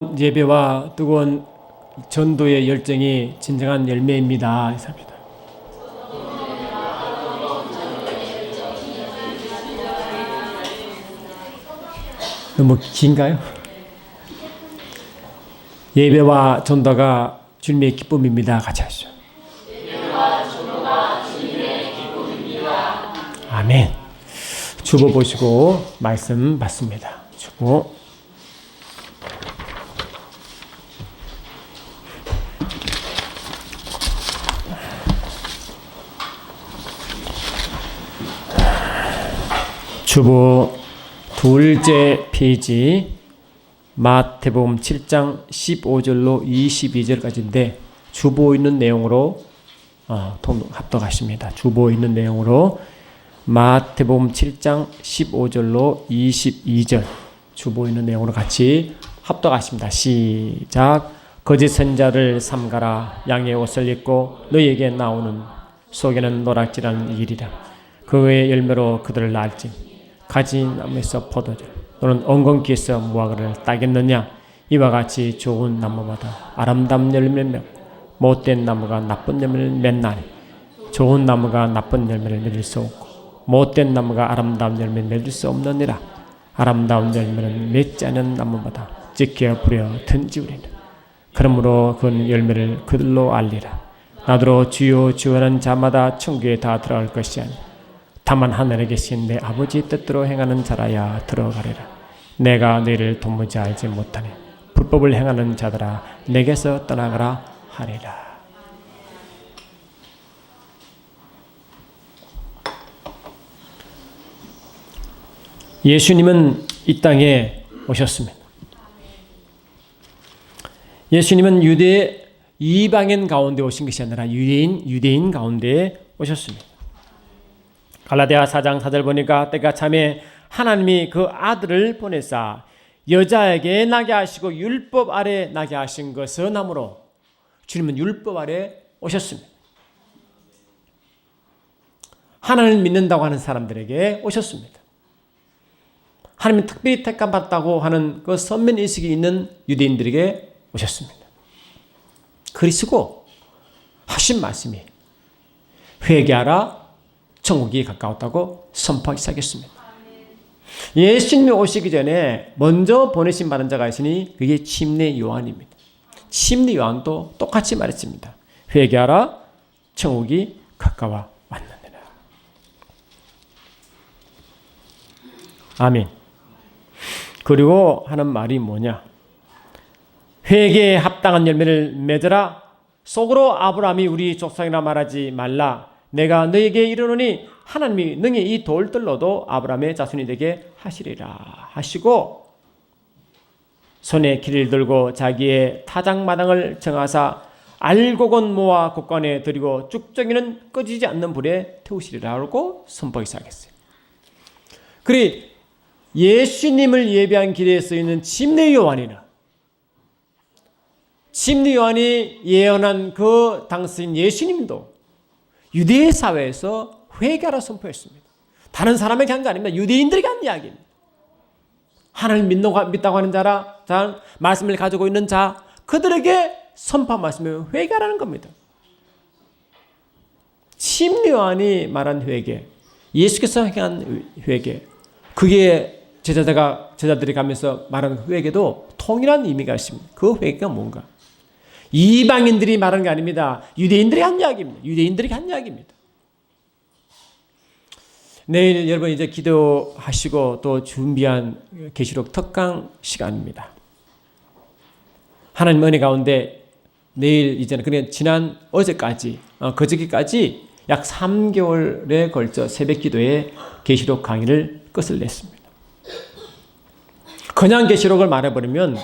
예배와 뜨거운 전도의 열정이 진정한 열매입니다. 너무 긴가요? 예배와 전도가 주님의 기쁨입니다. 같이 하시죠. 예배와 전도가 주님의 기쁨입니다. 아멘. 주보 보시고 말씀 받습니다. 주보. 주보 둘째 페이지 마태복음 7장 15절로 22절까지인데 주보 있는 내용으로 합독하십니다. 주보 있는 내용으로 마태복음 7장 15절로 22절 주보 있는 내용으로 같이 합독하십니다. 시작. 거짓 선자를 삼가라. 양의 옷을 입고 너희에게 나오는 속에는 노략질하는 일이라. 그의 열매로 그들을 알지. 가지나무에서 포도주 또는 엉겅퀴에서 무화과를 따겠느냐. 이와 같이 좋은 나무마다 아름다운 열매를 맺고 못된 나무가 나쁜 열매를 맺나니 좋은 나무가 나쁜 열매를 맺을 수 없고 못된 나무가 아름다운 열매를 맺을 수 없느니라. 아름다운 열매는 맺지 않은 나무마다 찢겨 부려 던지우리라. 그러므로 그 열매를 그들로 알리라. 나더러 주여 주여 하는 자마다 천국에 다 들어갈 것이 아니라 다만 하늘에 계신 내 아버지 뜻대로 행하는 자라야 들어가리라. 내가 너희를 도무지 알지 못하니 불법을 행하는 자들아 내게서 떠나가라 하리라. 예수님은 이 땅에 오셨습니다. 예수님은 유대 이방인 가운데 오신 것이 아니라 유대인 가운데 오셨습니다. 갈라디아 4장 4절 보니까 때가 참에 하나님이 그 아들을 보내사 여자에게 나게 하시고 율법 아래 나게 하신 것은 아무로 주님은 율법 아래 오셨습니다. 하나님을 믿는다고 하는 사람들에게 오셨습니다. 하나님이 특별히 택함받았다고 하는 그 선민의식이 있는 유대인들에게 오셨습니다. 그리스고 하신 말씀이 회개하라 천국이 가까웠다고 선포하기 시작했습니다. 예수님이 오시기 전에 먼저 보내신 받은 자가 있으니 그게 침례 요한입니다. 침례 요한도 똑같이 말했습니다. 회개하라 천국이 가까워 왔느니라. 아멘. 그리고 하는 말이 뭐냐? 회개에 합당한 열매를 맺으라. 속으로 아브라함이 우리 족속이라 말하지 말라. 내가 너에게 이르노니 하나님이 능히 이 돌들로도 아브라함의 자손이 되게 하시리라 하시고 손에 길을 들고 자기의 타작마당을 정하사 알곡은 모아 곡간에 들이고 쭉정이는 꺼지지 않는 불에 태우시리라고 선포하기 시작했어요. 그리 예수님을 예배한 길에 쓰이는 침례 요한이나 침례 요한이 예언한 그 당시인 예수님도 유대 사회에서 회개하라 선포했습니다. 다른 사람에게 한 게 아닙니다. 유대인들에게 한 이야기입니다. 하나님 믿다고 하는 자라, 말씀을 가지고 있는 자, 그들에게 선포한 말씀이 회개하라는 겁니다. 침례 요한이 말한 회개, 예수께서 행한 회개, 그게 제자들이 가면서 말하는 회개도 동일한 의미가 있습니다. 그 회개가 뭔가? 이방인들이 말하는 게 아닙니다. 유대인들이 한 이야기입니다. 유대인들이 한 이야기입니다. 내일 여러분 이제 기도하시고 또 준비한 계시록 특강 시간입니다. 하나님 은혜 가운데 내일 이제는 그냥 지난 어제까지 그저께까지 약 3개월에 걸쳐 새벽 기도에 계시록 강의를 끝을 냈습니다. 그냥 계시록을 말해버리면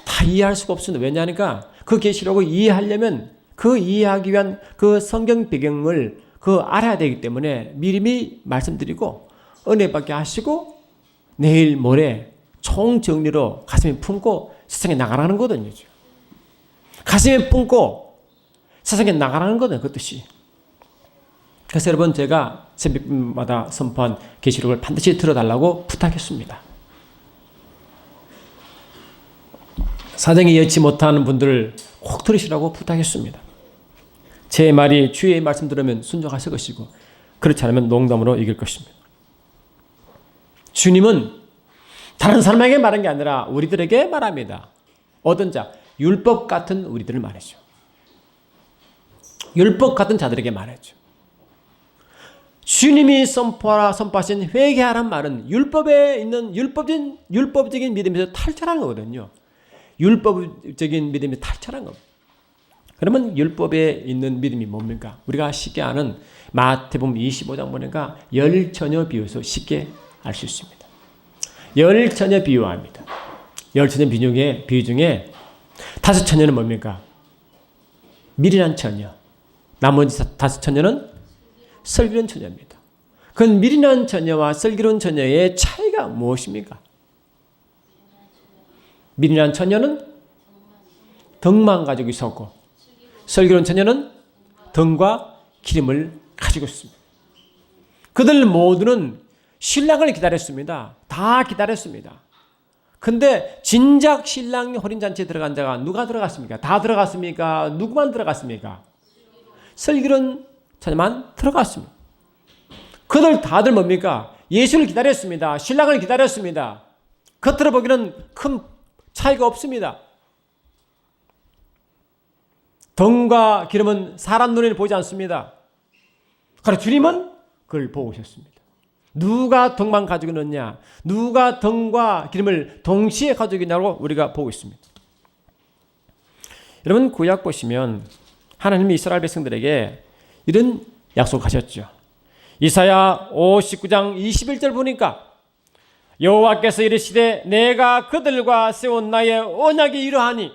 다 이해할 수가 없습니다. 왜냐하니까 그 계시록을 이해하려면 그 이해하기 위한 그 성경 배경을 알아야 되기 때문에 미리 말씀드리고 은혜 받게 하시고 내일 모레 총정리로 가슴에 품고 세상에 나가라는 거거든요. 가슴에 품고 세상에 나가라는 거거든요. 그 뜻이. 그래서 여러분 제가 새벽마다 선포한 계시록을 반드시 들어달라고 부탁했습니다. 사정이 여치 못하는 분들을 꼭 들으시라고 부탁했습니다. 제 말이 주의 말씀 들으면 순종하실 것이고 그렇지 않으면 농담으로 이길 것입니다. 주님은 다른 사람에게 말한 게 아니라 우리들에게 말합니다. 어떤 자? 율법 같은 우리들을 말하죠. 율법 같은 자들에게 말하죠. 주님이 선포하신 회개하라는 말은 율법에 있는 율법적인 믿음에서 탈출하는 거거든요. 율법적인 믿음에서 탈출하는 겁니다. 그러면 율법에 있는 믿음이 뭡니까? 우리가 쉽게 아는 마태복음 25장 보니까 열 처녀 비유에서 쉽게 알 수 있습니다. 열 처녀 비유합니다. 열 처녀 비유 중에 다섯 처녀는 뭡니까? 미련한 처녀. 나머지 다섯 처녀는 슬기로운 처녀입니다. 그 미련한 처녀와 슬기로운 처녀의 차이가 무엇입니까? 미련한 처녀는 덕만 가지고 있었고 슬기로운 처녀는 덕과 기름을 가지고 있습니다. 그들 모두는 신랑을 기다렸습니다. 다 기다렸습니다. 근데 진작 신랑 혼인잔치에 들어간 자가 누가 들어갔습니까? 다 들어갔습니까? 누구만 들어갔습니까? 슬기로운 처녀만 들어갔습니다. 그들 다들 뭡니까? 예수를 기다렸습니다. 신랑을 기다렸습니다. 겉으로 보기는 큰 차이가 없습니다. 덕과 기름은 사람 눈에는 보이지 않습니다. 그러나 주님은 그걸 보고 오셨습니다. 누가 덕만 가지고 있느냐, 누가 덕과 기름을 동시에 가지고 있냐고 우리가 보고 있습니다. 여러분 구약 보시면 하나님이 이스라엘 백성들에게 이런 약속하셨죠. 이사야 59장 21절 보니까 여호와께서 이르시되 내가 그들과 세운 나의 언약이 이러하니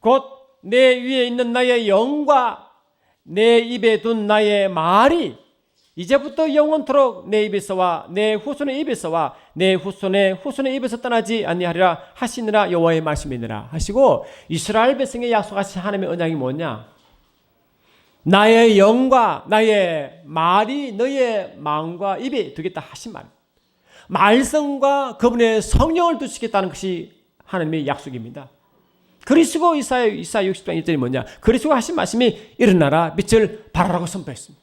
곧 내 위에 있는 나의 영과 내 입에 둔 나의 말이 이제부터 영원토록 내 입에서와 내 후손의 입에서와 내 후손의 입에서 떠나지 아니하리라 하시느라 여호와의 말씀이니라 하시고 이스라엘 백성에 약속하신 하나님의 언약이 뭐냐? 나의 영과 나의 말이 너의 마음과 입에 두겠다 하신 말. 말씀과 그분의 성령을 두시겠다는 것이 하나님의 약속입니다. 그리스도 이사야 60장 1절이 뭐냐? 그리스도가 하신 말씀이 일어나라 빛을 발하라고 선포했습니다.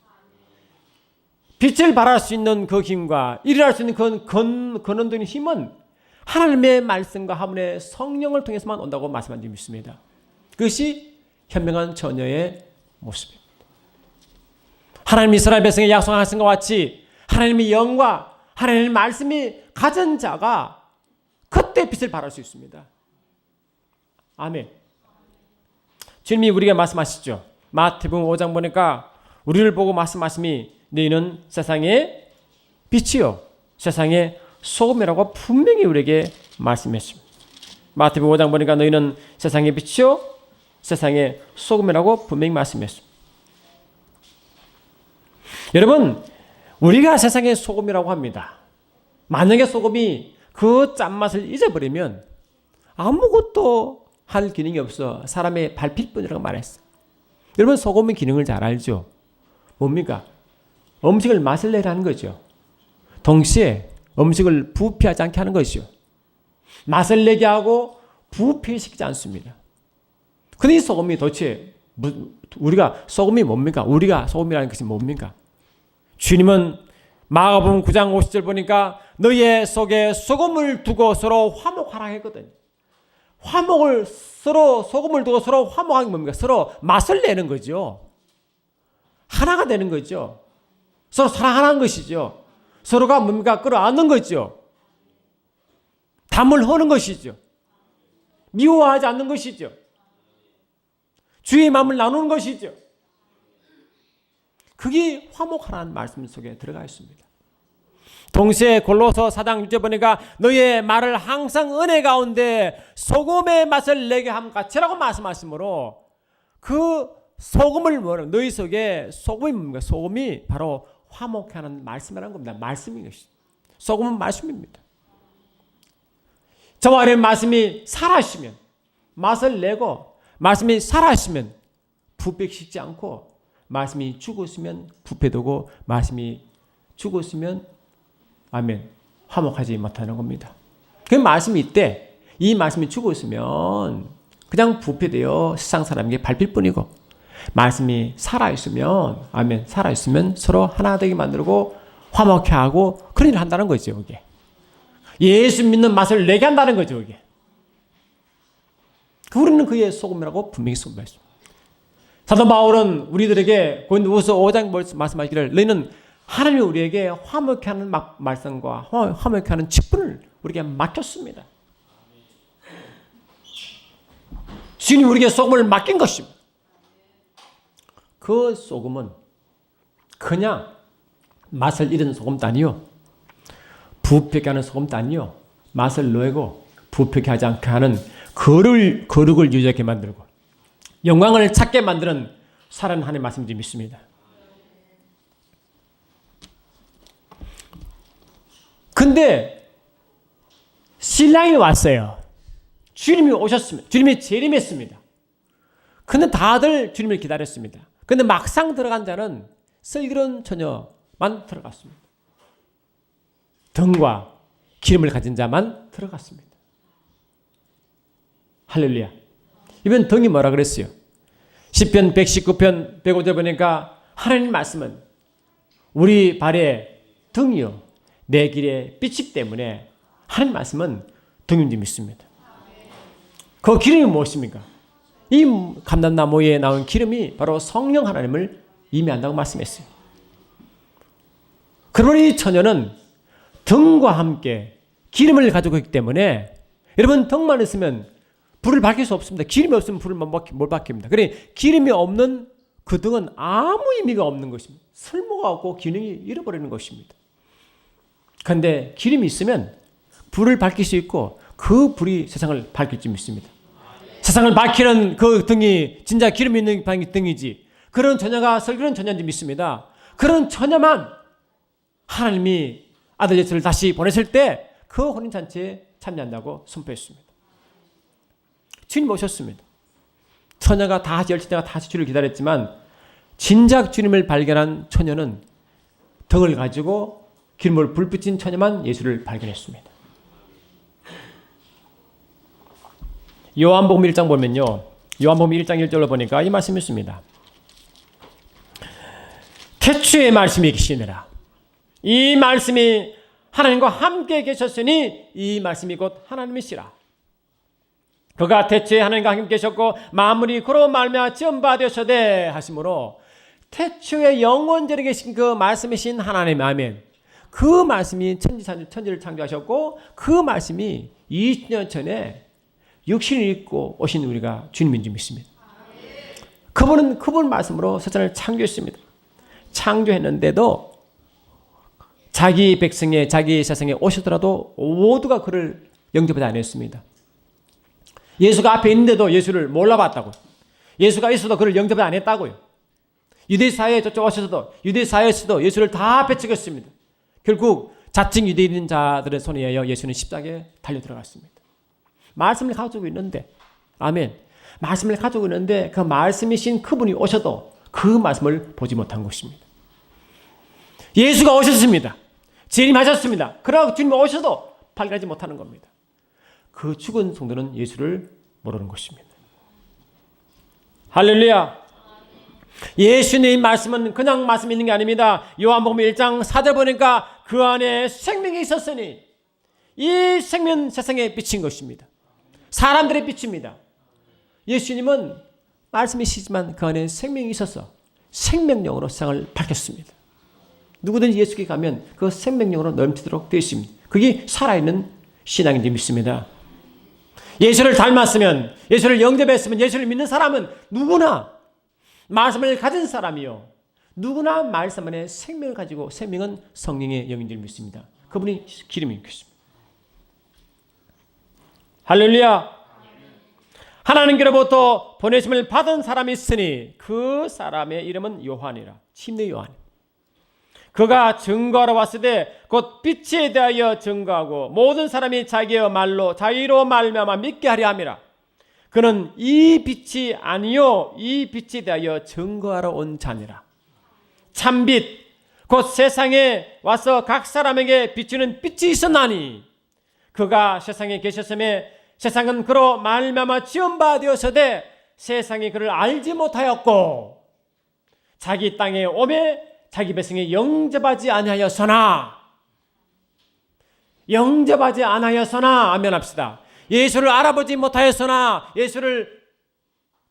빛을 발할 수 있는 그 힘과 일어날 수 있는 그 근원적인 힘은 하나님의 말씀과 하나님의 성령을 통해서만 온다고 말씀한 적이 있습니다. 그것이 현명한 처녀의 모습입니다. 하나님 이스라엘 백성의 약속하신 것과 같이 하나님의 영과 하나님의 말씀이 가진 자가 그때 빛을 발할 수 있습니다. 아멘. 주님이 우리에게 말씀하시죠. 마태복음 5장 보니까 우리를 보고 말씀하심이 너희는 세상의 빛이요 세상의 소금이라고 분명히 우리에게 말씀했습니다. 마태복음 5장 보니까 너희는 세상의 빛이요 세상의 소금이라고 분명히 말씀했습니다. 여러분 우리가 세상의 소금이라고 합니다. 만약에 소금이 그 짠맛을 잊어버리면 아무것도 할 기능이 없어 사람의 발필뿐이라고 말했어요. 여러분 소금의 기능을 잘 알죠? 뭡니까? 음식을 맛을 내게 하는 거죠. 동시에 음식을 부패하지 않게 하는 것이죠. 맛을 내게 하고 부패시키지 않습니다. 근데 이 소금이 도대체 우리가 소금이 뭡니까? 우리가 소금이라는 것이 뭡니까? 주님은 마가복음 9장 50절 보니까 너의 속에 소금을 두고 서로 화목하라 했거든요. 소금을 두고 서로 화목하는 게 뭡니까? 서로 맛을 내는 거죠. 하나가 되는 거죠. 서로 사랑하는 것이죠. 서로가 뭡니까? 끌어안는 거죠. 담을 허는 것이죠. 미워하지 않는 것이죠. 주의 마음을 나누는 것이죠. 그게 화목하라는 말씀 속에 들어가 있습니다. 동시에 골로새 4장 6절 보니까 너의 말을 항상 은혜 가운데 소금의 맛을 내게 함 같이라고 말씀하시므로 그 소금을 뭐라고 너희 속에 소금이 뭡니까? 소금이 바로 화목하는 말씀이라는 겁니다. 말씀인 것이죠. 소금은 말씀입니다. 저와 여러분의 말씀이 살아있으면 맛을 내고 말씀이 살아있으면 부패시키지 않고 말씀이 죽었으면 부패되고 말씀이 죽었으면 아멘 화목하지 못하는 겁니다. 그 말씀이 있대 이 말씀이 죽어 있으면 그냥 부패되어 세상 사람에게 밟힐 뿐이고, 말씀이 살아있으면, 아멘, 살아있으면 서로 하나 되게 만들고 화목해 하고 그런 일을 한다는 거죠. 이게 예수 믿는 맛을 내게 한다는 거죠. 이게 우리는 그의 소금이라고 분명히 선포했습니다. 사도 바울은 우리들에게 고린도후서 5장 말씀하시기를 너희는 하나님이 우리에게 화목해 하는 말씀과 화목해 하는 직분을 우리에게 맡겼습니다. 주님이 우리에게 소금을 맡긴 것입니다. 그 소금은 그냥 맛을 잃은 소금도 아니요, 부패하게 하는 소금도 아니요, 맛을 내고 부패하게 하지 않게 하는 거룩을 유지하게 만들고 영광을 찾게 만드는 살아있는 하나님의 말씀인지 믿습니다. 근데 신랑이 왔어요. 주님이 오셨습니다. 주님이 재림했습니다. 근데 다들 주님을 기다렸습니다. 근데 막상 들어간 자는 슬기로운 처녀만 들어갔습니다. 등과 기름을 가진 자만 들어갔습니다. 할렐루야. 이번 등이 뭐라 그랬어요? 시편 119편 105절 보니까 하나님 말씀은 우리 발의 등이요 내 길의 빛이기 때문에 하나님 말씀은 등인지 믿습니다. 그 기름이 무엇입니까? 이 감람나무에 나온 기름이 바로 성령 하나님을 의미한다고 말씀했어요. 그러면 이 처녀는 등과 함께 기름을 가지고 있기 때문에, 여러분 등만 있으면 불을 밝힐 수 없습니다. 기름이 없으면 불을 못 밝힙니다. 그러니 기름이 없는 그 등은 아무 의미가 없는 것입니다. 쓸모가 없고 기능이 잃어버리는 것입니다. 그런데 기름이 있으면 불을 밝힐 수 있고 그 불이 세상을 밝힐 줄 믿습니다. 세상을 밝히는 그 등이 진짜 기름이 있는 등이지, 그런 처녀가 슬기로운 처녀인지 믿습니다. 그런 처녀만 하나님이 아들 예수를 다시 보내실 때 그 혼인잔치에 참여한다고 선포했습니다. 주님 오셨습니다. 처녀가 다시 열심히 다시 주를 기다렸지만 진작 주님을 발견한 처녀는 등을 가지고 기름을 불 붙인 처녀만 예수를 발견했습니다. 요한복음 1장 보면요, 요한복음 1장 1절로 보니까 이 말씀이 있습니다. 태초에 말씀이 계시니라. 이 말씀이 하나님과 함께 계셨으니 이 말씀이 곧 하나님이시라. 그가 태초에 하나님과 함께 계셨고 만물이 그로 말미암아 지은 바 되셨되 하심으로 태초에 영원전에 계신 그 말씀이신 하나님, 아멘. 그 말씀이 천지를 창조하셨고 그 말씀이 20년 전에 육신을 입고 오신 우리가 주님인 줄 믿습니다. 그분은 그분 말씀으로 세상을 창조했습니다. 창조했는데도 자기 백성에, 자기 세상에 오시더라도 모두가 그를 영접하지 않았습니다. 예수가 앞에 있는데도 예수를 몰라봤다고요. 예수가 있어도 그를 영접하지 않았다고요. 유대 사회에 저쪽 오셔서도 유대 사회에서도 예수를 다 배척했습니다. 결국 자칭 유대인 자들의 손에 의하여 예수는 십자가에 달려 들어갔습니다. 말씀을 가지고 있는데, 아멘. 말씀을 가지고 있는데 그 말씀이신 그분이 오셔도 그 말씀을 보지 못한 것입니다. 예수가 오셨습니다. 재림하셨습니다. 그러나 주님이 오셔도 발견하지 못하는 겁니다. 그 죽은 성도는 예수를 모르는 것입니다. 할렐루야. 예수님 말씀은 그냥 말씀 있는 게 아닙니다. 요한복음 1장 4절 보니까 그 안에 생명이 있었으니 이 생명 세상에 비친 것입니다. 사람들의 빛입니다. 예수님은 말씀이시지만 그 안에 생명이 있어서 생명력으로 세상을 밝혔습니다. 누구든지 예수께 가면 그 생명력으로 넘치도록 되어 있습니다. 그게 살아있는 신앙인지 믿습니다. 예수를 닮았으면, 예수를 영접했으면, 예수를 믿는 사람은 누구나 말씀을 가진 사람이요, 누구나 말씀 안에 생명을 가지고, 생명은 성령의 영인 줄 믿습니다. 그분이 기름이 있습니다. 할렐루야. 하나님께로부터 보내심을 받은 사람이 있으니 그 사람의 이름은 요한이라. 침례 요한. 그가 증거하러 왔을 때 곧 빛에 대하여 증거하고 모든 사람이 자기의 말로 자기로 말미암아 믿게 하려 함이라. 그는 이 빛이 아니요 이 빛에 대하여 증거하러 온 자니라. 참빛 곧 세상에 와서 각 사람에게 비추는 빛이 있었나니 그가 세상에 계셨음에 세상은 그로 말미암아 지음바 되었으되 세상이 그를 알지 못하였고 자기 땅에 오매 자기 백성이 영접하지 아니하였으나 아멘 합시다. 예수를 알아보지 못하였으나 예수를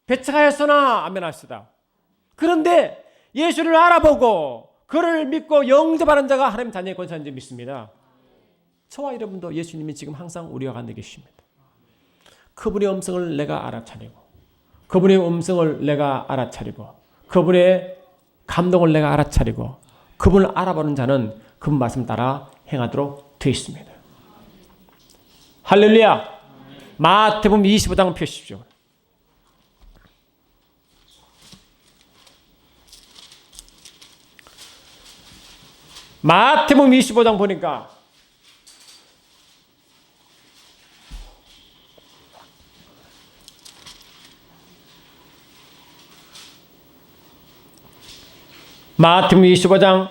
배척하였으나 아멘 합시다. 그런데 예수를 알아보고 그를 믿고 영접하는 자가 하나님 자녀의 권세인 줄 믿습니다. 저와 여러분도 예수님이 지금 항상 우리와 가운데 계십니다. 그분의 음성을 내가 알아차리고 그분의 음성을 내가 알아차리고 그분의 감동을 내가 알아차리고 그분을 알아보는 자는 그분 말씀 따라 행하도록 되어 있습니다. 할렐루야. 마태복음 25장 펴십시오. 마태복음 25장 보니까 마태복음 25장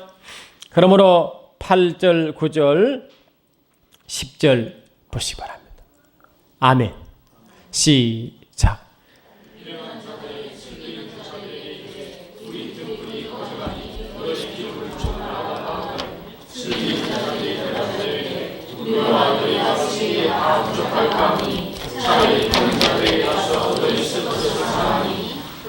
그러므로 8절 9절 10절 보시기 바랍니다. 아멘. 시작.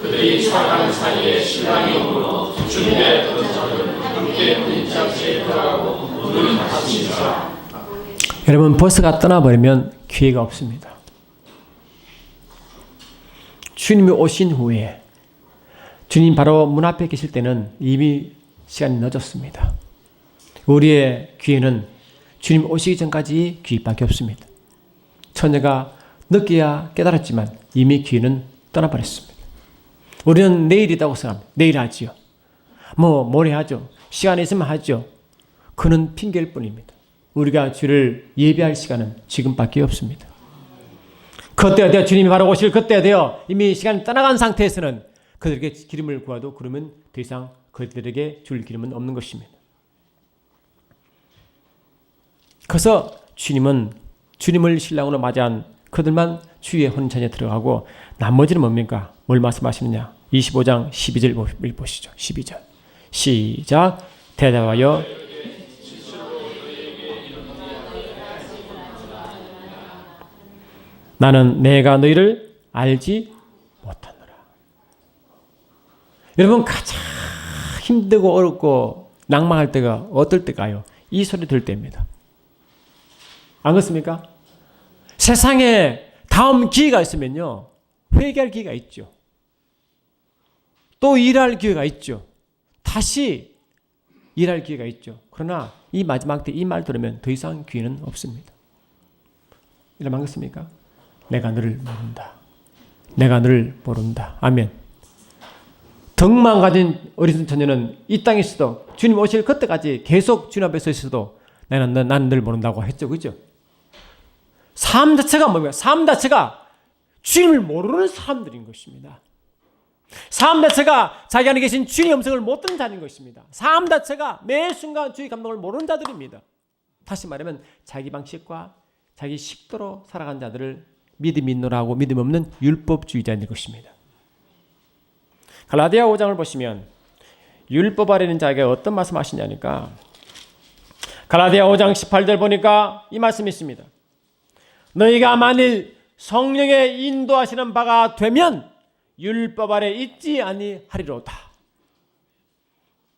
그들이 살아가는 사이에 신랑이 오므로 준비했던 자들은 함께 문짝지에 들어가고 문을 닫히니라. 여러분 버스가 떠나버리면 기회가 없습니다. 주님이 오신 후에 주님 바로 문 앞에 계실 때는 이미 시간이 늦었습니다. 우리의 기회는 주님 오시기 전까지 기회밖에 없습니다. 처녀가 늦게야 깨달았지만 이미 기회는 떠나버렸습니다. 우리는 내일이라고 생각합니다. 내일 하지요. 모레 하죠. 시간이 있으면 하죠. 그는 핑계일 뿐입니다. 우리가 주를 예배할 시간은 지금밖에 없습니다. 그때가 되어 주님이 바로 오실 그때가 되어 이미 시간이 떠나간 상태에서는 그들에게 기름을 구하도 그러면 더 이상 그들에게 줄 기름은 없는 것입니다. 그래서 주님을 신랑으로 맞이한 그들만 주의 혼인잔치에 들어가고 나머지는 뭡니까? 뭘 말씀하시느냐? 25장 12절 보시죠. 12절 시작. 대답하여 나는 내가 너희를 알지 못하노라. 여러분 가장 힘들고 어렵고 낭망할 때가 어떨 때가요? 이 소리 들을 때입니다. 안 그렇습니까? 세상에 다음 기회가 있으면요. 회개할 기회가 있죠. 또 일할 기회가 있죠. 다시 일할 기회가 있죠. 그러나 이 마지막 때 이 말 들으면 더 이상 기회는 없습니다. 이러면 안 그렇습니까? 내가 너를 모른다. 내가 너를 모른다. 아멘. 덕만 가진 어린 처녀는 이 땅에 있어도 주님 오실 그때까지 계속 주님 앞에 서 있어도 나는 너를 모른다고 했죠. 그죠? 삶 자체가 뭡니까? 삶 자체가 주님을 모르는 사람들인 것입니다. 삶 자체가 자기 안에 계신 주님의 음성을 못 듣는 자인 것입니다. 삶 자체가 매 순간 주의 감동을 모르는 자들입니다. 다시 말하면 자기 방식과 자기 식도로 살아간 자들을 믿음 있노라고 믿음 없는 율법주의자인 것입니다. 갈라디아 5장을 보시면 율법 아래 있는 자에게 어떤 말씀 하시냐니까 갈라디아 5장 18절 보니까 이 말씀이 있습니다. 너희가 만일 성령의 인도하시는 바가 되면 율법 아래 있지 아니하리로다.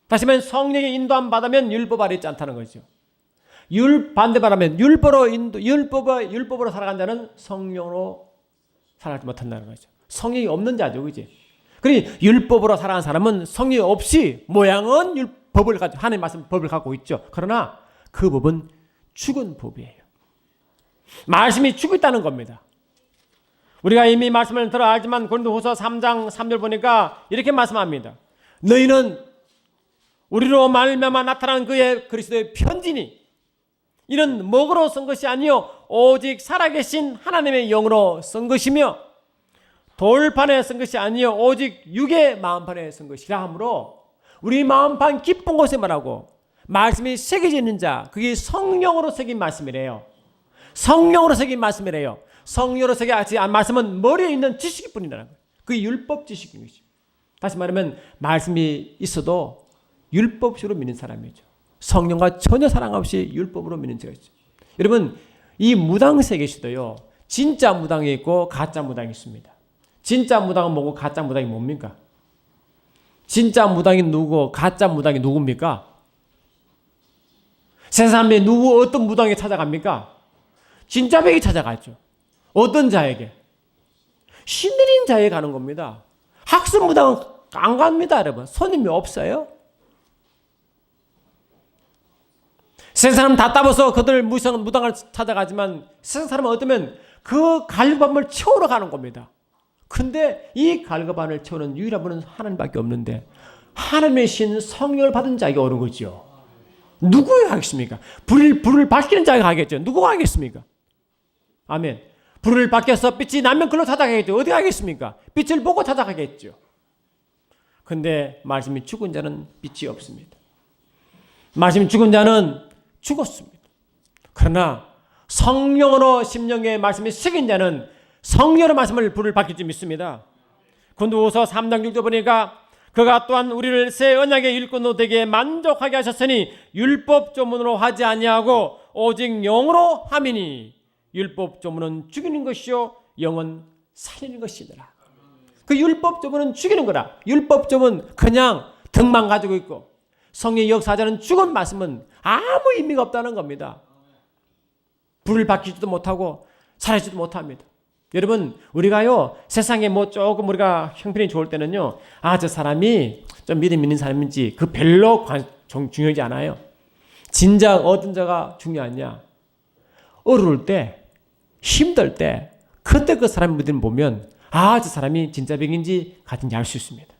다시 말하면 성령의 인도함 받으면 율법 아래 있지 않다는 거죠. 반대 말하면 율법으로 살아간 자는 성령으로 살아가지 못한다는 거죠. 성령이 없는 자죠, 그지? 그러니 율법으로 살아간 사람은 성령이 없이 모양은 율법을 가지고 하나님 말씀 법을 갖고 있죠. 그러나 그 법은 죽은 법이에요. 말씀이 죽어 있다는 겁니다. 우리가 이미 말씀을 들어 알지만 고린도후서 3장 3절 보니까 이렇게 말씀합니다. 너희는 우리로 말미암아 나타난 그의 그리스도의 편지니 이는 먹으로 쓴 것이 아니요 오직 살아계신 하나님의 영으로 쓴 것이며 돌판에 쓴 것이 아니요 오직 육의 마음판에 쓴 것이라 하므로 우리 마음판 깊은 곳에 말하고 말씀이 새겨져 있는 자 그게 성령으로 새긴 말씀이래요. 성령으로 새긴 말씀이래요. 성령으로 새겨 하지 않은 말씀은 머리에 있는 지식일 뿐이라는 거예요. 그게 율법 지식인 거죠. 다시 말하면 말씀이 있어도 율법식으로 믿는 사람이죠. 성령과 전혀 사랑 없이 율법으로 믿는 자가 있죠. 여러분, 이 무당 세계시도요, 진짜 무당이 있고 가짜 무당이 있습니다. 진짜 무당은 뭐고 가짜 무당이 뭡니까? 진짜 무당이 누구고 가짜 무당이 누굽니까? 세상에 누구 어떤 무당에 찾아갑니까? 진짜 백이 찾아가죠. 어떤 자에게? 신들인 자에게 가는 겁니다. 학습 무당은 안 갑니다, 여러분. 손님이 없어요. 세상 사람 다 따라서 그들 무당을 찾아가지만 세상 사람은 어쩌면 그 갈급함을 채우러 가는 겁니다. 근데 이 갈급함을 채우는 유일한 분은 하나님밖에 없는데 하나님의 신 성령을 받은 자에게 오는 거죠. 누구가 하겠습니까? 불을 밝히는 자가 하겠죠. 누구가 하겠습니까? 아멘. 불을 밝혀서 빛이 나면 글로 찾아가겠죠. 어디 가겠습니까? 빛을 보고 찾아가겠죠. 근데 말씀이 죽은 자는 빛이 없습니다. 말씀이 죽은 자는 죽었습니다. 그러나 성령으로 심령의 말씀이 식인 자는 성령의 말씀을 불을 밝힐 줄 믿습니다. 군도후서 3장 6절 보니까 그가 또한 우리를 새 언약의 일꾼으로 되게 만족하게 하셨으니 율법 조문으로 하지 아니하고 오직 영으로 함이니 율법 조문은 죽이는 것이요 영은 살리는 것이더라. 그 율법 조문은 죽이는 거라. 율법 조문 그냥 등만 가지고 있고 성령의 역사자는 죽은 말씀은 아무 의미가 없다는 겁니다. 불을 밝히지도 못하고 살리지도 못합니다. 여러분, 우리가요 세상에 뭐 조금 우리가 형편이 좋을 때는요, 저 사람이 좀 믿음 있는 사람인지 그 별로 중요하지 않아요. 진작 어떤 자가 중요하냐? 어려울 때, 힘들 때, 그때 그 사람 믿음 보면 저 사람이 진짜 병인지 가든지 알 수 있습니다.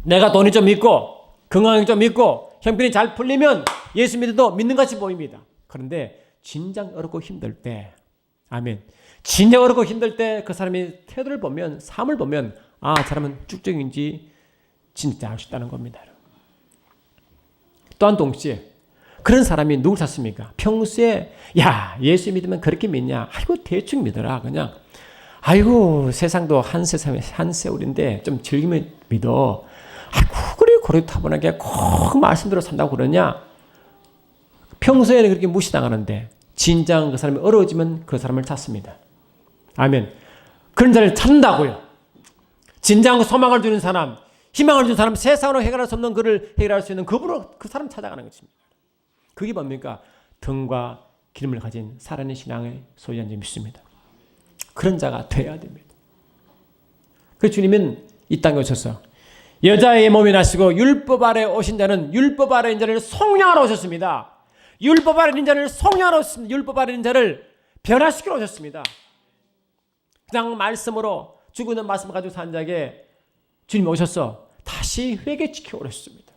내가 돈이 좀 있고 건강이 좀 있고 형편이 잘 풀리면 예수 믿어도 믿는 같이 보입니다. 그런데 진작 어렵고 힘들 때, 아멘. 진작 어렵고 힘들 때 그 사람의 태도를 보면, 삶을 보면 저 사람은 쭉적인지 진짜 알 수 있다는 겁니다. 또한 동시에 그런 사람이 누굴 찾습니까? 평소에 예수 믿으면 그렇게 믿냐? 아이고 대충 믿어라 그냥. 아이고 세상도 한 세월인데 좀 즐기면 믿어. 아이고 그래 고려 타분하게 꼭 말씀대로 산다고 그러냐? 평소에는 그렇게 무시당하는데 진정 그 사람이 어려워지면 그 사람을 찾습니다. 아멘. 그런 자를 찾는다고요. 진정한 소망을 주는 사람, 희망을 주는 사람, 세상으로 해결할 수 없는 그를 해결할 수 있는 그분으로 그 사람 찾아가는 것입니다. 그게 뭡니까? 등과 기름을 가진 살아있는 신앙의 소유한 줄 믿습니다. 그런 자가 되어야 됩니다. 그 주님은 이 땅에 오셔서 여자의 몸이 나시고 율법 아래 오신 자는 율법 아래 있는 자를 속량하러 오셨습니다. 율법 아래 있는 자를 속량하러 오셨습니다. 율법 아래 있는 자를 변화시키러 오셨습니다. 그냥 말씀으로 죽는 말씀을 가지고 산 자에게 주님이 오셔서 다시 회개시켜 오셨습니다.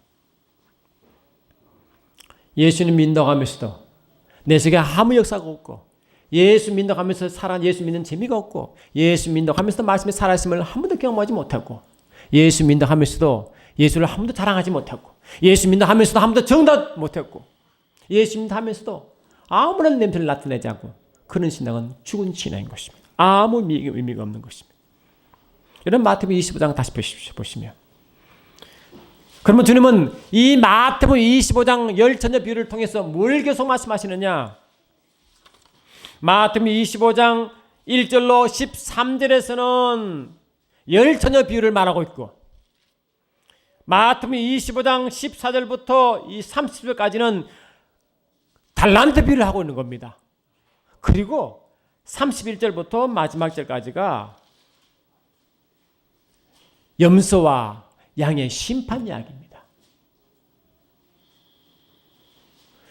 예수님 믿어가면서도 내 속에 아무 역사가 없고 예수 믿어가면서 예수 믿는 재미가 없고 예수 믿어가면서도 말씀이 살아있음을 한 번도 경험하지 못하고 예수 믿어가면서도 예수를 한 번도 자랑하지 못하고 예수 믿어가면서도 한 번도 정답 못했고 예수 믿어가면서도 아무런 냄새를 나타내지 않고 그런 신앙은 죽은 신앙인 것입니다. 아무 의미가 없는 것입니다. 여러분 마태복음 25장 다시 보시면 그러면 주님은 이 마태복음 25장 열처녀 비유를 통해서 뭘 계속 말씀하시느냐? 마태복음 25장 1절로 13절에서는 열처녀 비유를 말하고 있고 마태복음 25장 14절부터 이 30절까지는 달란트 비유를 하고 있는 겁니다. 그리고 31절부터 마지막 절까지가 염소와 양의 심판 이야기입니다.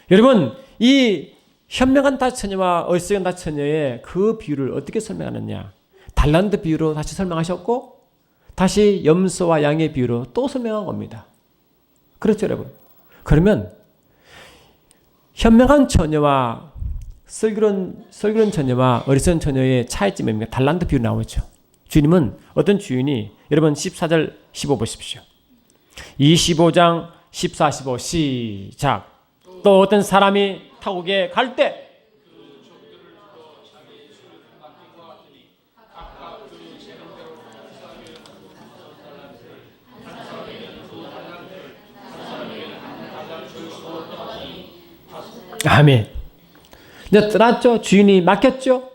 여러분 이 현명한 다처녀와 어리석은 다처녀의 그 비유를 어떻게 설명하느냐? 달란트 비유로 다시 설명하셨고 다시 염소와 양의 비유로 또 설명한 겁니다. 그렇죠 여러분? 그러면 현명한 처녀와 슬기로운 처녀와 어리석은 처녀의 차이점이 뭡니까? 달란트 비유 나오죠. 주님은 어떤 주인이 여러분 14절 15 보십시오. 25장 14, 15 시작. 또 어떤 사람이 타국에 갈 때 아멘. 이제 떠났죠. 주인이 맡겼죠.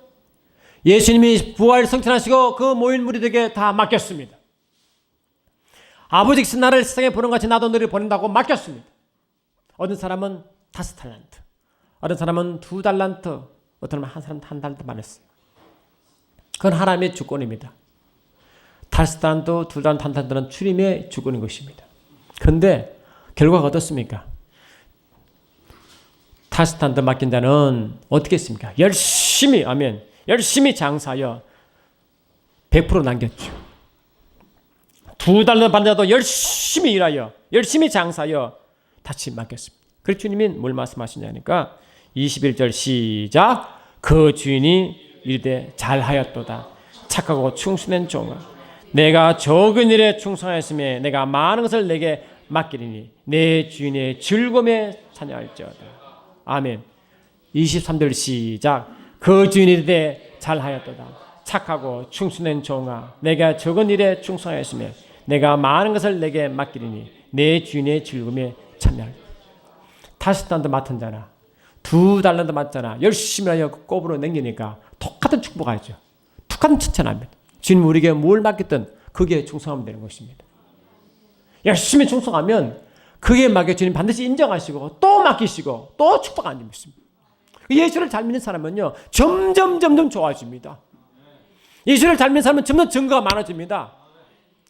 예수님이 부활 성천하시고 그 모인 무리들에게 다 맡겼습니다. 아버지께서 나를 세상에 보는 같이 나도 너를 보낸다고 맡겼습니다. 어떤 사람은 5달란트, 어떤 사람은 2달란트, 어떤 사람은 한 사람 1달란트 많았어요. 그건 하나님의 주권입니다. 5달란트, 2달란트, 1달란트는 주님의 주권인 것입니다. 그런데 결과가 어떻습니까? 5달란트 맡긴 자는 어떻게 했습니까? 열심히, 아멘, 열심히 장사하여 100% 남겼죠. 2달란트 받은 자도 열심히 일하여 열심히 장사하여 다시 맡겼습니다. 그래서 주님이 뭘 말씀하시냐니까 21절 시작. 그 주인이 이르되 잘하였도다. 착하고 충성된 종아, 내가 적은 일에 충성하였으며 내가 많은 것을 내게 맡기리니 내 주인의 즐거움에 참여할지어다. 아멘. 23절 시작. 그 주인이 이르되 잘하였도다. 착하고 충성된 종아, 내가 적은 일에 충성하였으며 내가 많은 것을 내게 맡기리니 내 주인의 즐거움에 참여할지어다. 5달란트 맡은 자나 2달란트 맡잖아. 열심히 하여 꼽으로 남기니까 똑같은 축복하죠. 똑같은 칭찬합니다. 주님 우리에게 뭘 맡겼든 그게 충성하면 되는 것입니다. 열심히 충성하면 그게 맡겨 주님 반드시 인정하시고 또 맡기시고 또 축복 안 줍니다. 예수를 잘 믿는 사람은요 점점 좋아집니다. 예수를 잘 믿는 사람은 점점 증거가 많아집니다.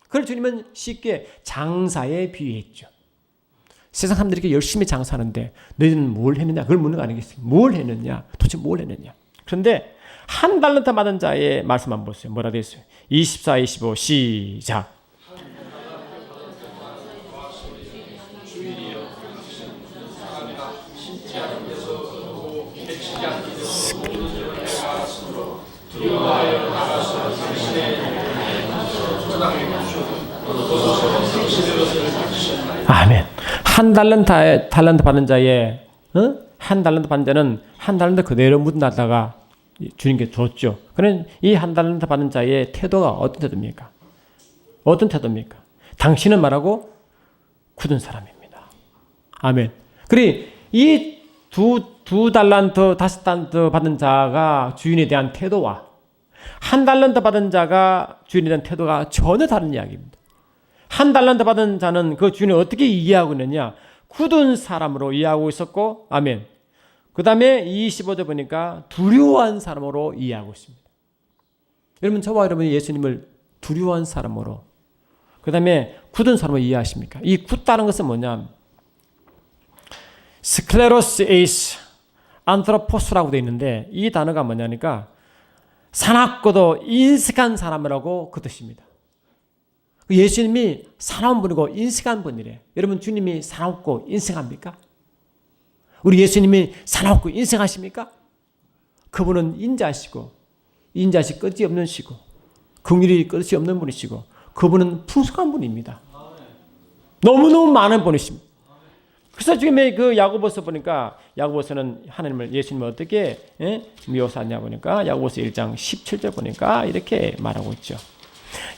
그걸 주님은 쉽게 장사에 비유했죠. 세상 사람들이 열심히 장사하는데 너희는 뭘 했느냐? 그걸 묻는 거 아니겠습니까? 뭘 했느냐? 도대체 뭘 했느냐? 그런데 1달란트 받은 자의 말씀 한번 보세요. 뭐라 되어 있어요? 24, 25 시작. 아멘. 1달란트 받는 자의 1달란트 받는 자는 1달란트 그대로 묻어놨다가 주님께 줬죠. 그러면 이 1달란트 받는 자의 태도가 어떤 태도입니까? 어떤 태도입니까? 당신은 말하고 굳은 사람입니다. 아멘. 그리고 이 두 달란트, 5달란트 받은 자가 주인에 대한 태도와 1달란트 받은 자가 주인에 대한 태도가 전혀 다른 이야기입니다. 1달란트 받은 자는 그 주인을 어떻게 이해하고 있느냐? 굳은 사람으로 이해하고 있었고, 아멘. 그 다음에 25절 보니까 두려워한 사람으로 이해하고 있습니다. 여러분, 저와 여러분이 예수님을 두려워한 사람으로, 그 다음에 굳은 사람으로 이해하십니까? 이 굳다는 것은 뭐냐? 스클레로스 에이스 안트로포스라고 되어 있는데 이 단어가 뭐냐니까 사납고도 인색한 사람이라고 그 뜻입니다. 예수님이 사나운 분이고 인색한 분이래. 여러분 주님이 사납고 인색합니까? 우리 예수님이 사납고 인색하십니까? 그분은 인자시고 인자시 끝이 없는 시고 긍휼이 끝이 없는 분이시고 그분은 풍성한 분입니다. 너무너무 많은 분이십니다. 그래서 지금 그 야고보서 보니까 야고보서는 하나님을 예수님을 어떻게 묘사하냐 보니까 야고보서 1장 17절 보니까 이렇게 말하고 있죠.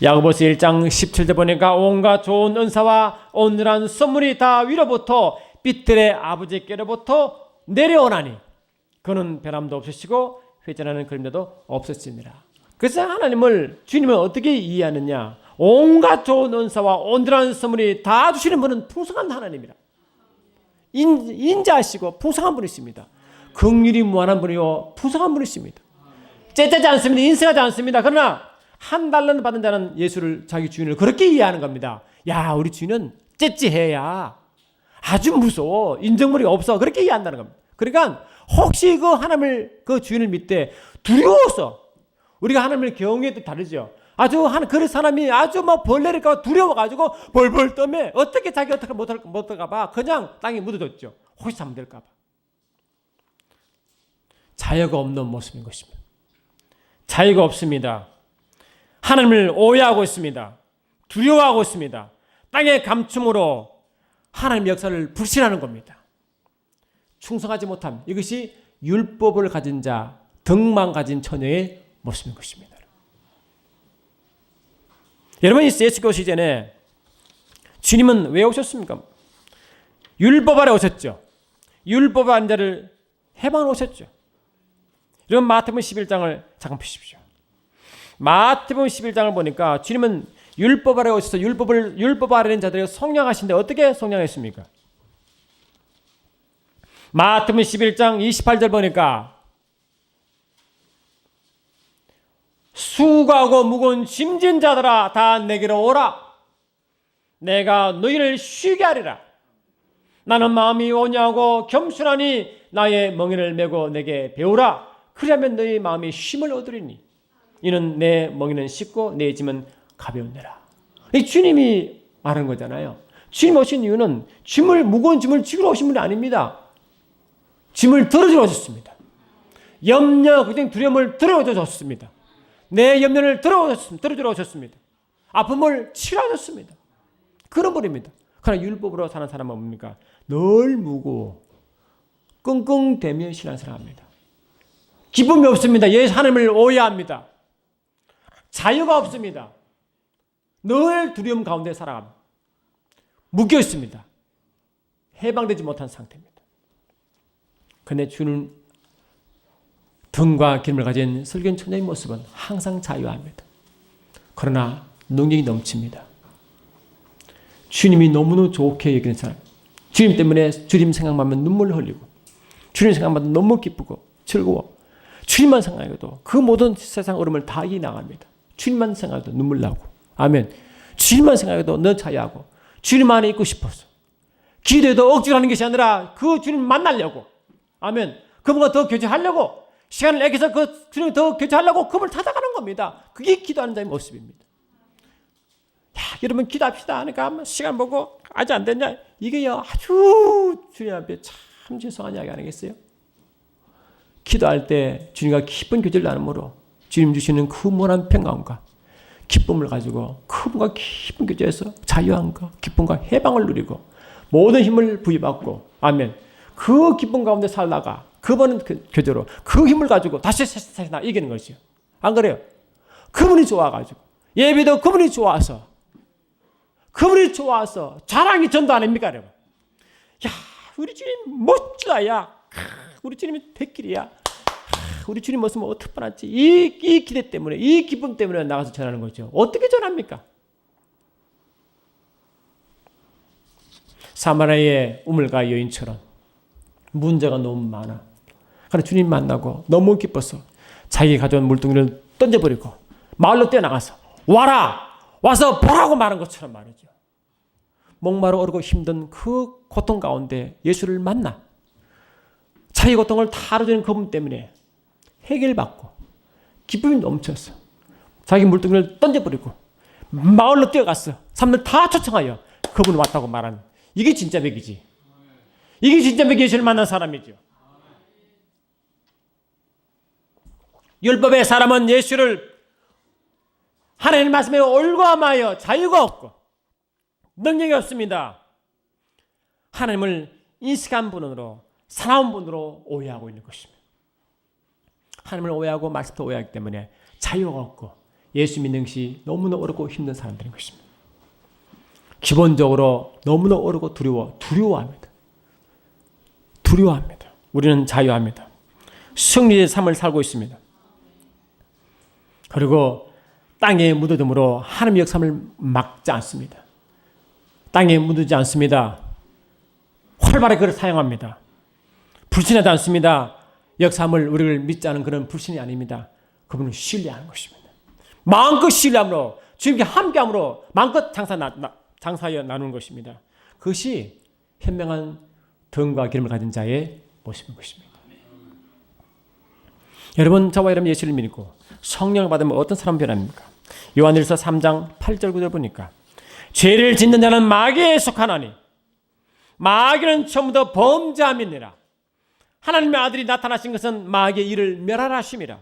야고보서 1장 17절 보니까 온갖 좋은 은사와 온전한 선물이 다 위로부터 빛들의 아버지께로부터 내려오나니 그는 변함도 없으시고 회전하는 그림자도 없으시니라. 그래서 하나님을 주님을 어떻게 이해하느냐? 온갖 좋은 은사와 온전한 선물이 다 주시는 분은 풍성한 하나님이라. 인자하시고 풍성한 분이십니다. 긍휼이 무한한 분이요 풍성한 분이십니다. 째짜지 않습니다. 인색하지 않습니다. 그러나 1달란트 받은 자는 예수를 자기 주인을 그렇게 이해하는 겁니다. 야, 우리 주인은 째찌해야 아주 무서워. 인정물이 없어. 그렇게 이해한다는 겁니다. 그러니까 혹시 그 하나님을 그 주인을 믿되 두려워서 우리가 하나님을 경외할 때 다르죠. 아주 그런 사람이 아주 막 벌레니까 두려워가지고 벌벌 떠매 어떻게 자기 어떻게 못할까봐 그냥 땅에 묻어뒀죠. 혹시 잠들까봐. 자유가 없는 모습인 것입니다. 자유가 없습니다. 하나님을 오해하고 있습니다. 두려워하고 있습니다. 땅의 감춤으로 하나님 역사를 불신하는 겁니다. 충성하지 못함. 이것이 율법을 가진 자, 덕만 가진 처녀의 모습인 것입니다. 여러분, 예수께 오시기 전에 주님은 왜 오셨습니까? 율법 아래 오셨죠. 율법 아래 자를 해방을 오셨죠. 이런 마태복음 11장을 잠깐 보십시오. 마태복음 11장을 보니까 주님은 율법 아래 오셔서 율법 아래 있는 자들에게 속량하신데 어떻게 속량했습니까? 마태복음 11장 28절 보니까 수고하고 무거운 짐진 자들아 다 내게로 오라. 내가 너희를 쉬게 하리라. 나는 마음이 온유하고 겸손하니 나의 멍에를 메고 내게 배우라. 그러면 너희 마음이 쉼을 얻으리니 이는 내 멍에는 쉽고 내 짐은 가벼우니라. 이 주님이 말한 거잖아요. 주님 오신 이유는 무거운 짐을 지고 오신 분이 아닙니다. 짐을 들어주러 오셨습니다. 염려, 걱정, 두려움을 들어주러 오셨습니다. 내 염려를 들어주러 오셨습니다. 아픔을 치료하셨습니다. 그런 분입니다. 그러나 율법으로 사는 사람은 뭡니까? 늘 무거워 끙끙대며 신앙생활합니다. 기쁨이 없습니다. 예수 하나님을 오해합니다. 자유가 없습니다. 늘 두려움 가운데 살아갑니다. 묶여 있습니다. 해방되지 못한 상태입니다. 그런데 주는 등과 기름을 가진 슬기로운 처녀의 모습은 항상 자유합니다. 그러나 능력이 넘칩니다. 주님이 너무너무 좋게 여기는 사람, 주님 때문에 주님 생각하면 눈물 흘리고 주님 생각하면 너무 기쁘고 즐거워. 주님만 생각해도 그 모든 세상 어려움을 다 이겨나갑니다. 주님만 생각해도 눈물 나고, 아멘. 주님만 생각해도 너 자유하고 주님 안에 있고 싶어서 기도해도 억지로 하는 것이 아니라 그 주님 만나려고, 아멘. 그분과 더 교제하려고 시간을 내서 그 주님 더 교제하려고 그분을 찾아가는 겁니다. 그게 기도하는 자의 모습입니다. 야, 여러분 기도합시다 하니까 시간 보고 아직 안 됐냐? 이게요 아주 주님 앞에 참 죄송한 이야기 아니겠어요? 기도할 때 주님과 깊은 교제를 나눔으로 주님 주시는 그 무한한 평강과 기쁨을 가지고 그분과 깊은 교제에서 자유함과 기쁨과 해방을 누리고 모든 힘을 부여받고, 아멘. 그 기쁨 가운데 살다가 그분은 그 교제로 그 힘을 가지고 다시 세상 이기는 것이요. 안 그래요? 그분이 좋아가지고 예배도 그분이 좋아서 자랑이 전도 아닙니까, 여러분? 야, 우리 주님 멋지다, 야. 우리 주님이 대길이야. 우리 주님 모습은 어떻게 뻔하지? 이 기대 때문에, 이 기쁨 때문에 나가서 전하는 거죠. 어떻게 전합니까? 사마리아의 우물가 여인처럼 문제가 너무 많아. 그러나 주님 만나고 너무 기뻐서 자기 가져온 물동이를 던져버리고 마을로 뛰어나가서 와라! 와서 보라고 말한 것처럼 말이죠. 목마르고 어렵고 힘든 그 고통 가운데 예수를 만나 자기 고통을 다 알아주는 그분 때문에 해결받고 기쁨이 넘쳐서 자기 물동이를 던져버리고 마을로 뛰어갔어. 사람들 다 초청하여 그분이 왔다고 말하는, 이게 진짜 백이지. 이게 진짜 백 예수를 만난 사람이죠. 율법의 사람은 예수를 하나님 말씀에 올과마여 자유가 없고 능력이 없습니다. 하나님을 인식한 분으로, 사나운 분으로 오해하고 있는 것입니다. 하나님을 오해하고 말씀도 오해하기 때문에 자유가 없고 예수 믿는 것이 너무나 어렵고 힘든 사람들인 것입니다. 기본적으로 너무나 어렵고 두려워합니다. 우리는 자유합니다. 승리의 삶을 살고 있습니다. 그리고 땅에 묻어둠으로 하나님의 역사를 막지 않습니다. 땅에 묻지 않습니다. 활발하게 그걸 사용합니다. 불신하지 않습니다. 역사함을 우리를 믿지 않은 그런 불신이 아닙니다. 그분을 신뢰하는 것입니다. 마음껏 신뢰함으로 주님께 함께함으로 마음껏 장사하여 나누는 것입니다. 그것이 현명한 등과 기름을 가진 자의 모습인 것입니다. 여러분, 저와 여러분 예수를 믿고 성령을 받으면 어떤 사람 변합니까? 요한일서 3장 8절 9절 보니까 죄를 짓는 자는 마귀에 속하나니 마귀는 처음부터 범죄함이니라. 하나님의 아들이 나타나신 것은 마귀의 일을 멸하라 하심이라.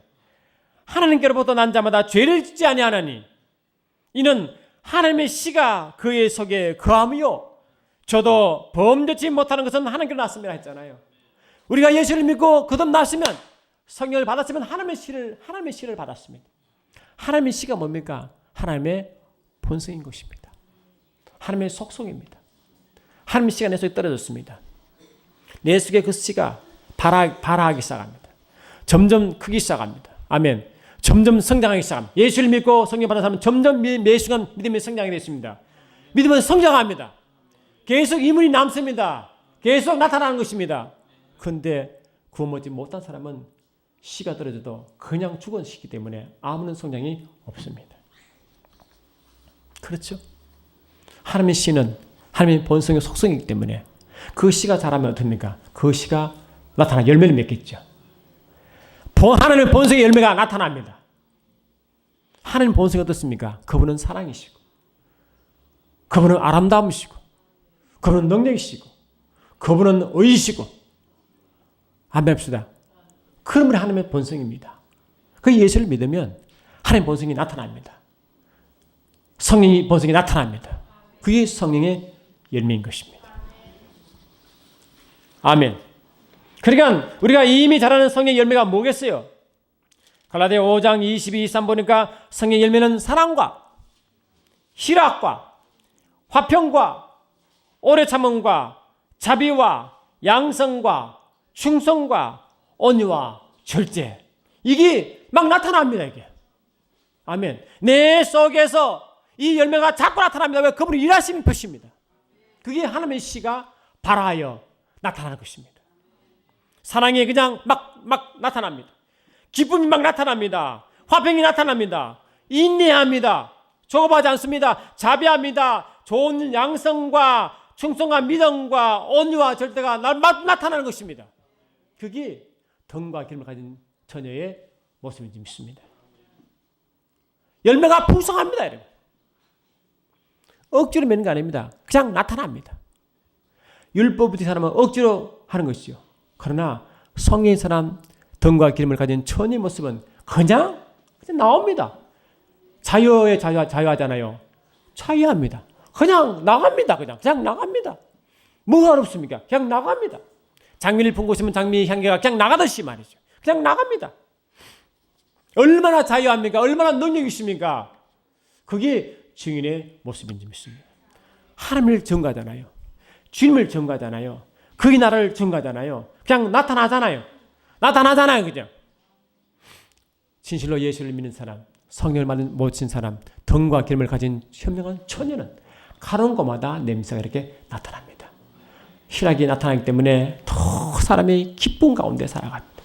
하나님께로부터 난 자마다 죄를 짓지 아니하나니 이는 하나님의 씨가 그의 속에 거함이요 저도 범죄치 못하는 것은 하나님께로 났습니다 했잖아요. 우리가 예수를 믿고 거듭났으면, 성령을 받았으면 하나님의 씨를 받았습니다. 하나님의 씨가 뭡니까? 하나님의 본성인 것입니다. 하나님의 속성입니다. 하나님의 씨가 내 속에 떨어졌습니다. 내 속에 그 씨가 발화하기 시작합니다. 점점 크기 시작합니다. 아멘. 점점 성장하기 시작합니다. 예수를 믿고 성령 받은 사람은 점점 매 순간 믿음의 성장이 됐습니다. 믿음은 성장합니다. 계속 이문이 남습니다. 계속 나타나는 것입니다. 그런데 구원받지 못한 사람은 씨가 떨어져도 그냥 죽어지기 때문에 아무런 성장이 없습니다. 그렇죠? 하나님의 씨는 하나님의 본성의 속성이기 때문에 그 씨가 자라면 어떻습니까? 그 씨가 나타나 열매를 맺겠죠. 하나님의 본성의 열매가 나타납니다. 하나님 본성이 어떻습니까? 그분은 사랑이시고, 그분은 아름다움이시고, 그분은 능력이시고, 그분은 의이시고, 아멘 합시다. 그러면 하나님의 본성입니다. 그 예수를 믿으면 하나님의 본성이 나타납니다. 성령의 본성이 나타납니다. 그게 성령의 열매인 것입니다. 아멘. 그러니까 우리가 이미 잘하는 성령의 열매가 뭐겠어요? 갈라디아 5장 22, 23 보니까 성령의 열매는 사랑과 희락과 화평과 오래 참음과 자비와 양성과 충성과 온유와 절제. 이게 막 나타납니다. 이게. 아멘. 내 속에서 이 열매가 자꾸 나타납니다. 왜? 그분이 일하시는 것입니다. 그게 하나님의 씨가 발화하여 나타나는 것입니다. 사랑이 그냥 막 나타납니다. 기쁨이 막 나타납니다. 화평이 나타납니다. 인내합니다. 조급하지 않습니다. 자비합니다. 좋은 양성과 충성과 믿음과 온유와 절대가 나타나는 것입니다. 그게 덕과 기름을 가진 처녀의 모습인지 믿습니다. 열매가 풍성합니다. 여러분. 억지로 맺는 게 아닙니다. 그냥 나타납니다. 율법부터 사람은 억지로 하는 것이죠. 그러나 성령의 사람, 덕과 기름을 가진 처녀의 모습은 그냥 나옵니다. 자유하잖아요. 자유합니다. 그냥 나갑니다. 그냥 나갑니다. 뭐가 어렵습니까? 그냥 나갑니다. 장미를 품고 있으면 장미 향기가 그냥 나가듯이 말이죠. 그냥 나갑니다. 얼마나 자유합니까? 얼마나 능력이 있습니까? 그게 증인의 모습인지 믿습니다. 하나님을 증거하잖아요. 주님을 증거하잖아요. 그게 나를 증거하잖아요. 그냥 나타나잖아요. 그죠? 진실로 예수를 믿는 사람, 성령을 모친 사람, 덕과 기름을 가진 현명한 처녀는 가는 곳마다 냄새가 이렇게 나타납니다. 희락이 나타나기 때문에 더 사람이 기쁨 가운데 살아갑니다.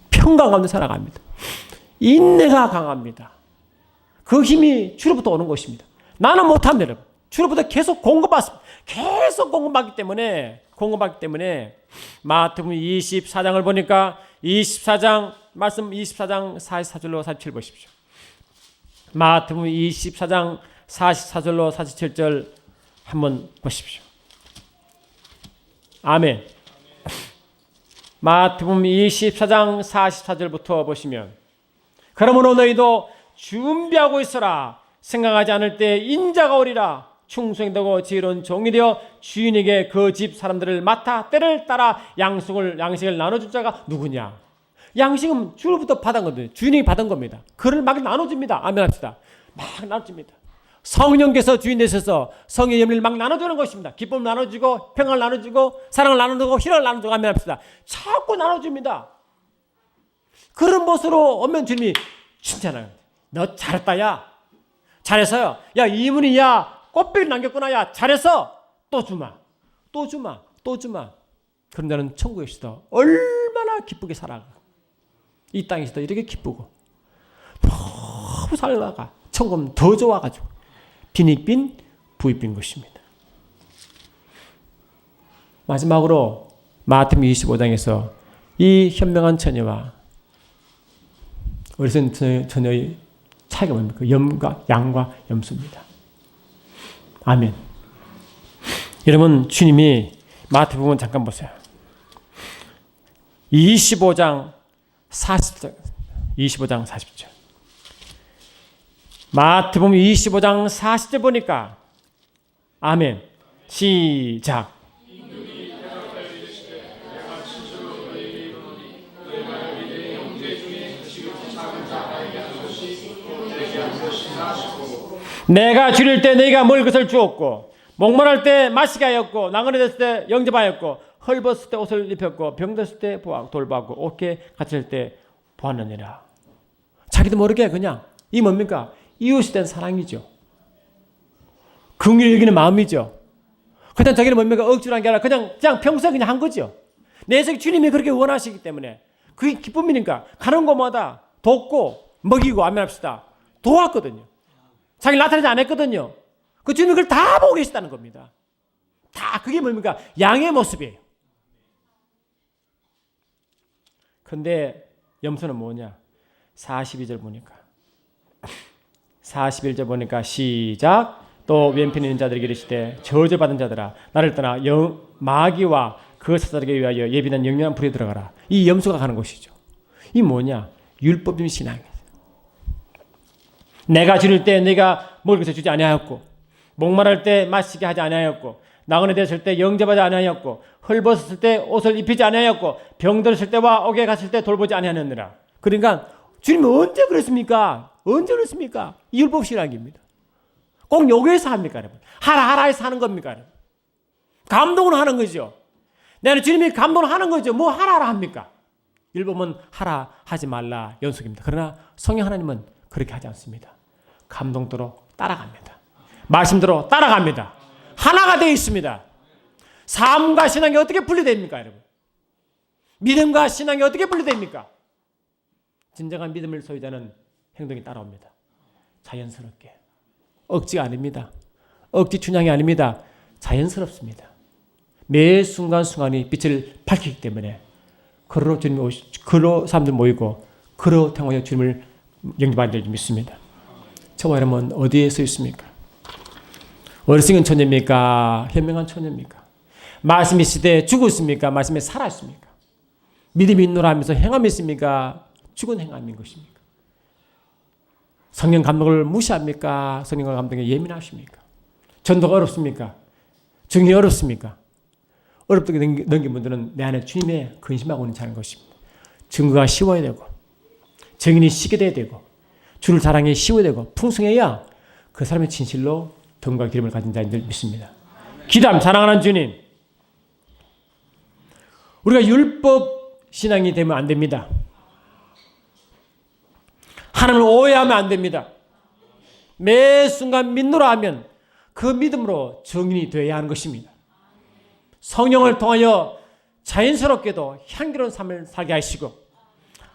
평강 가운데 살아갑니다. 인내가 강합니다. 그 힘이 주로부터 오는 것입니다. 나는 못합니다, 여러분. 주로부터 계속 공급받습니다. 계속 공급받기 때문에 마태복음 24장을 보니까 24장 말씀 24장 44절로 47 보십시오. 마태복음 24장 44절로 47절 한번 보십시오. 아멘. 마태복음 24장 44절부터 보시면 그러므로 너희도 준비하고 있어라. 생각하지 않을 때 인자가 오리라. 충성되고 지혜로운 종이 되어 주인에게 그 집 사람들을 맡아 때를 따라 양식을 나눠줄 자가 누구냐? 양식은 주로부터 받은 거거든요. 주인이 받은 겁니다. 그를 막 나눠줍니다. 아멘 합시다. 막 나눠줍니다. 성령께서 주인 되셔서 성의 열매를 막 나눠주는 것입니다. 기쁨을 나눠주고 평안을 나눠주고 사랑을 나눠주고 희락을 나눠주고 아멘 합시다. 자꾸 나눠줍니다. 그런 모습으로 오면 주님이 칭찬해요. 너 잘했다 야. 잘했어요. 야 이문이 야 꽃배를 남겼구나. 야 잘했어. 또 주마. 그런 자는 천국에서도 얼마나 기쁘게 살아가. 이 땅에서도 이렇게 기쁘고 너무 살다가 천국은 더 좋아가지고 빈익빈 부익빈 것입니다. 마지막으로 마태복음 25장에서 이 현명한 처녀와 어리석은 처녀의 차이가 뭡니까? 양과 염소입니다. 아멘. 여러분 주님이 마태복음 잠깐 보세요. 25장 40절. 마태복음 25장 40절 보니까 아멘. 시작. 내가 줄일 때 너희가 먹을 것을 주었고 목마를 때 마시게 하였고 나그네 됐을 때 영접하였고 헐벗을 때 옷을 입혔고 병들었을 때 돌보았고 어깨 갇힐 때 보았느니라. 자기도 모르게 그냥 이 뭡니까? 이웃에 대한 사랑이죠. 긍휼히 여기는 마음이죠. 그냥 자기는 뭡니까? 억지로 한 게 아니라 그냥 평소에 그냥 한 거죠. 내 속에 주님이 그렇게 원하시기 때문에 그게 기쁨이니까 가는 곳마다 돕고 먹이고 아멘합시다. 도왔거든요. 자기 나타나지 않았거든요. 그 주님이 그걸 다 보고 계시다는 겁니다. 다 그게 뭡니까? 양의 모습이에요. 근데 염소는 뭐냐? 42절 보니까 41절 보니까 시작. 또 왼편에 있는 자들에게 이르시되 저주받은 자들아 나를 떠나 마귀와 그 사자들에게 위하여 예비된 영영한 불에 들어가라. 이 염소가 가는 곳이죠. 이 뭐냐? 율법적인 신앙이에요. 내가 줄일 때 내가 먹을 것을 주지 아니하였고 목마를 때 마시게 하지 아니하였고 나그네 되었을 때 영접하지 아니하였고 헐벗었을 때 옷을 입히지 아니하였고 병들었을 때와 옥에 갔을 때 돌보지 아니하였느라. 그러니까 주님이 언제 그랬습니까? 언제 그랬습니까? 이 율법 신앙입니다. 꼭 여기에서 합니까, 여러분? 하라 해서 하는 겁니까, 여러분? 감동을 하는 거죠. 내가 주님이 감동을 하는 거죠. 뭐 하라 합니까? 율법은 하라 하지 말라 연속입니다. 그러나 성령 하나님은 그렇게 하지 않습니다. 감동대로 따라갑니다. 말씀대로 따라갑니다. 하나가 되어 있습니다. 삶과 신앙이 어떻게 분리됩니까, 여러분? 믿음과 신앙이 어떻게 분리됩니까? 진정한 믿음을 소유자는 행동이 따라옵니다. 자연스럽게. 억지가 아닙니다. 억지 춘향이 아닙니다. 자연스럽습니다. 매 순간순간이 빛을 밝히기 때문에 그로 주님이 그로 사람들 모이고 그로 통하여 주님을 영접하는 줄 믿습니다. 저와 여러분 어디에 서 있습니까? 어리석은 처녀입니까? 현명한 처녀입니까? 말씀이 시대에 죽었습니까? 말씀에 살아있습니까? 믿음이 있노라 하면서 행함이 있습니까? 죽은 행함인 것입니까? 성령 감동을 무시합니까? 성령 감동에 예민하십니까? 전도가 어렵습니까? 증이 어렵습니까? 어렵게 넘긴 분들은 내 안에 주님의 근심하고 있는 자는 것입니다. 증거가 쉬워야 되고 증인이 쉬게 돼야 되고 주를 자랑해 쉬워야 되고 풍성해야 그 사람의 진실로 덤과 기름을 가진 자인 줄 믿습니다. 기담 자랑하는 주님, 우리가 율법 신앙이 되면 안 됩니다. 하나님을 오해하면 안 됩니다. 매 순간 믿노라 하면 그 믿음으로 증인이 되어야 하는 것입니다. 성령을 통하여 자연스럽게도 향기로운 삶을 살게 하시고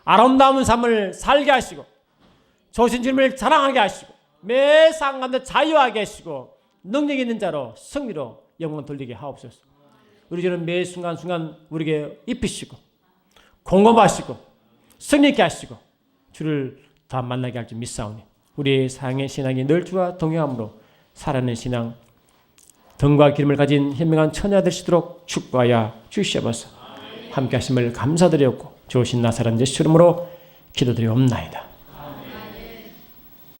아름다운 삶을 살게 하시고 좋으신 주님을 자랑하게 하시고 매 상관도 자유하게 하시고 능력 있는 자로 승리로 영광 돌리게 하옵소서. 우리 주는 매 순간순간 우리에게 입히시고 공급하시고 승리 있게 하시고 주를 다 만나게 할 줄 믿사오니 우리의 사랑의 신앙이 늘 주와 동행함으로 살아가는 신앙 등과 기름을 가진 현명한 처녀 되시도록 축복하여 주시옵소서. 함께 하심을 감사드렸고 좋으신 나사렛 예수 이름으로 기도드리옵나이다.